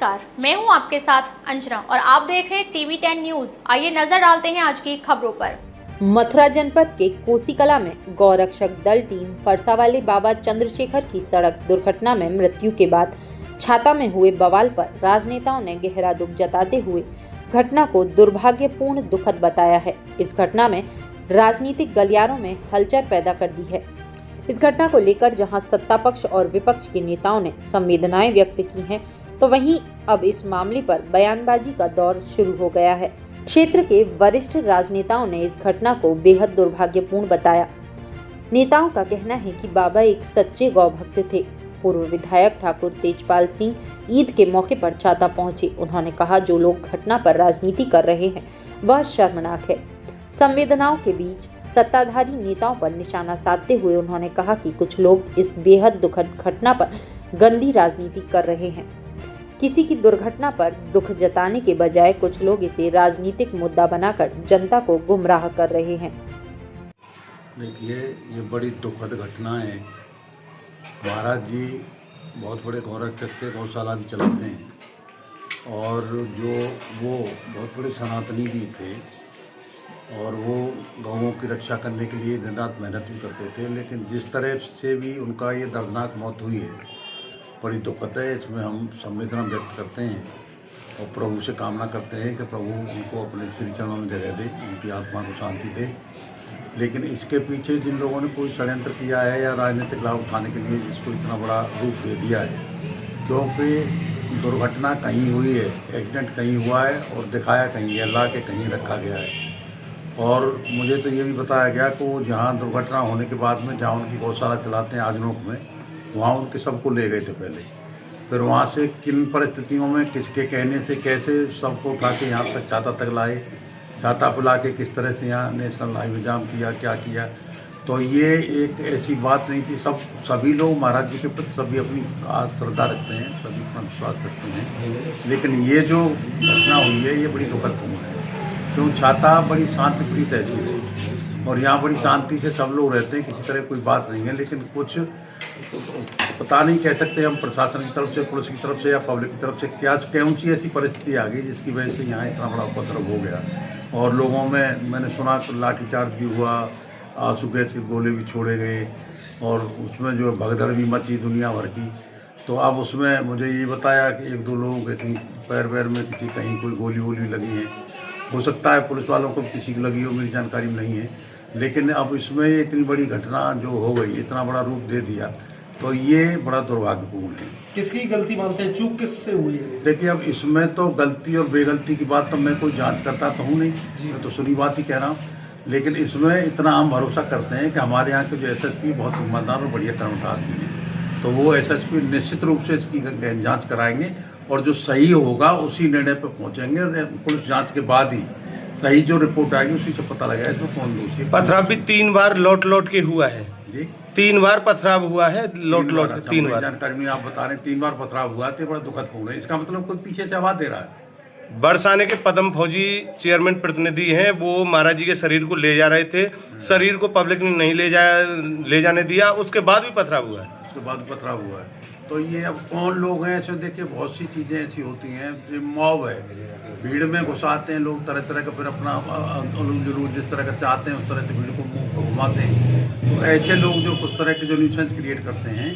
नमस्कार, मैं हूं आपके साथ अंजना और आप देख रहे हैं टीवी 10 न्यूज। आइए नजर डालते हैं आज की खबरों पर। मथुरा जनपद के कोसीकला में गौरक्षक दल टीम फरसावाले बाबा चंद्रशेखर की सड़क दुर्घटना में मृत्यु के बाद छाता में हुए बवाल पर राजनेताओं ने गहरा दुख जताते हुए घटना को दुर्भाग्यपूर्ण दुखद बताया है। इस घटना में राजनीतिक गलियारों में हलचल पैदा कर दी है। इस घटना को लेकर जहां सत्ता पक्ष और विपक्ष के नेताओं ने संवेदनाएं व्यक्त की हैं, तो वहीं अब इस मामले पर बयानबाजी का दौर शुरू हो गया है। क्षेत्र के वरिष्ठ राजनेताओं ने इस घटना को बेहद दुर्भाग्यपूर्ण बताया। नेताओं का कहना है कि बाबा एक सच्चे गौ भक्त थे। पूर्व विधायक ठाकुर तेजपाल सिंह ईद के मौके पर छाता पहुंचे। उन्होंने कहा, जो लोग घटना पर राजनीति कर रहे हैं वह शर्मनाक है। संवेदनाओं के बीच सत्ताधारी नेताओं पर निशाना साधते हुए उन्होंने कहा कि कुछ लोग इस बेहद दुखद घटना पर गंदी राजनीति कर रहे हैं। किसी की दुर्घटना पर दुख जताने के बजाय कुछ लोग इसे राजनीतिक मुद्दा बनाकर जनता को गुमराह कर रहे हैं। देखिए, ये बड़ी दुखद घटना है। महाराज जी बहुत बड़े गौरक्षक थे, गौशाला भी चलाते हैं और वो बहुत बड़े सनातनी भी थे और वो गौओं की रक्षा करने के लिए दिन रात मेहनत भी करते थे। लेकिन जिस तरह से भी उनका ये दर्दनाक मौत हुई है, बड़ी दुखद है। इसमें हम संवेदना व्यक्त करते हैं और प्रभु से कामना करते हैं कि प्रभु उनको अपने श्री चरणों में जगह दे, उनकी आत्मा को शांति दे। लेकिन इसके पीछे जिन लोगों ने कोई षड्यंत्र किया है या राजनीतिक लाभ उठाने के लिए जिसको इतना बड़ा रूप दे दिया है, क्योंकि दुर्घटना कहीं हुई है, एक्सीडेंट कहीं हुआ है और दिखाया कहीं है, ला के कहीं रखा गया है। और मुझे तो ये भी बताया गया कि वो जहाँ दुर्घटना होने के बाद में जहाँ उनकी गौशाला चलाते हैं आजनोक में, वहाँ उनके सबको ले गए थे पहले। फिर वहाँ से किन परिस्थितियों में किसके कहने से कैसे सबको उठा के यहाँ तक छाता तक लाए, छाता पर ला के किस तरह से यहाँ नेशनल हाईवे जाम किया, क्या किया। तो ये एक ऐसी बात नहीं थी। सभी लोग महाराज जी के प्रति सभी अपनी श्रद्धा रखते हैं, सभी अपना विश्वास रखते हैं। लेकिन ये जो घटना हुई है ये बड़ी दुखदपूर्ण है, क्यों छाता बड़ी शांतिप्रिय तहसील है और यहाँ बड़ी शांति से सब लोग रहते हैं, किसी तरह कोई बात नहीं है। लेकिन कुछ पता नहीं कह सकते हम प्रशासन की तरफ से, पुलिस की तरफ से या पब्लिक की तरफ से क्या कौन सी ऐसी परिस्थिति आ गई जिसकी वजह से यहाँ इतना बड़ा उपद्रव हो गया। और लोगों में मैंने सुना कि लाठीचार्ज भी हुआ, आंसू गैस के गोले भी छोड़े गए और उसमें जो भगदड़ भी मची दुनिया भर की। तो अब उसमें मुझे ये बताया कि एक दो लोगों के कहीं पैर वैर में किसी कहीं कोई गोली वोली लगी है, हो सकता है पुलिस वालों को किसी की लगी हो, मेरी जानकारी में नहीं है। लेकिन अब इसमें इतनी बड़ी घटना जो हो गई, इतना बड़ा रूप दे दिया, तो ये बड़ा दुर्भाग्यपूर्ण है। किसकी गलती मानते हैं, चूक किससे हुई है? देखिए, अब इसमें तो गलती और बेगलती की बात तो मैं कोई जांच करता तो हूँ नहीं, मैं तो सुनी बात ही कह रहा हूँ। लेकिन इसमें इतना हम भरोसा करते हैं कि हमारे यहाँ के जो एसएसपी बहुत ईमानदार और बढ़िया कर्मचारी आदमी हैं, तो वो एसएसपी निश्चित रूप से इसकी गहन जाँच कराएंगे और जो सही होगा उसी निर्णय पर पहुँचेंगे। पुलिस जाँच के बाद ही सही जो रिपोर्ट आएगी उसी से पता लगेगा इसमें कौन दोषी है। पथराव भी 3 बार लौट के हुआ है जी, 3 बार पथराव हुआ है, लौट 3 बार। जानकारी में आप बता रहे हैं 3 बार पथराव हुआ तो बड़ा दुखदपूर्ण है। इसका मतलब कोई पीछे से आवाज दे रहा है। बरसाने के पद्म फौजी चेयरमैन प्रतिनिधि हैं, वो महाराज जी के शरीर को ले जा रहे थे। शरीर को पब्लिक ने नहीं ले जाने दिया, उसके बाद भी पथराव हुआ है। उसके बाद पथराव हुआ है। तो ये अब कौन लोग हैं ऐसे? देखिए, बहुत सी चीज़ें ऐसी होती हैं, ये मॉब है, भीड़ में घुसाते हैं लोग तरह तरह का, फिर अपना जुलूस जिस तरह का चाहते हैं उस तरह से भीड़ को मुंह को घुमाते हैं। तो ऐसे लोग जो उस तरह के जो न्यूसेंस क्रिएट करते हैं,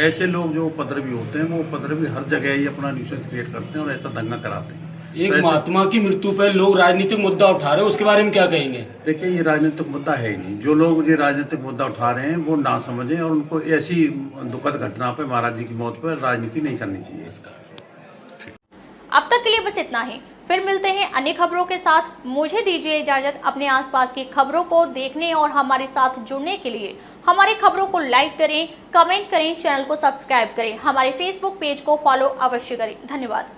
ऐसे लोग जो उपद्रवी होते हैं, वो उपद्रवी हर जगह ही अपना न्यूसेंस क्रिएट करते हैं और ऐसा दंगा कराते हैं। एक महात्मा की मृत्यु पर लोग राजनीतिक मुद्दा उठा रहे हैं, उसके बारे में क्या कहेंगे? देखिए, ये राजनीतिक मुद्दा है ही नहीं। जो लोग ये राजनीतिक मुद्दा उठा रहे हैं वो ना समझें और उनको ऐसी दुखद घटना पे, महाराज जी की मौत पर राजनीति नहीं करनी चाहिए। इसका अब तक के लिए बस इतना ही। फिर मिलते हैं अन्य खबरों के साथ। मुझे दीजिए इजाजत। अपने आसपास की खबरों को देखने और हमारे साथ जुड़ने के लिए हमारी खबरों को लाइक करें, कमेंट करें, चैनल को सब्सक्राइब करें, हमारे फेसबुक पेज को फॉलो अवश्य करें। धन्यवाद।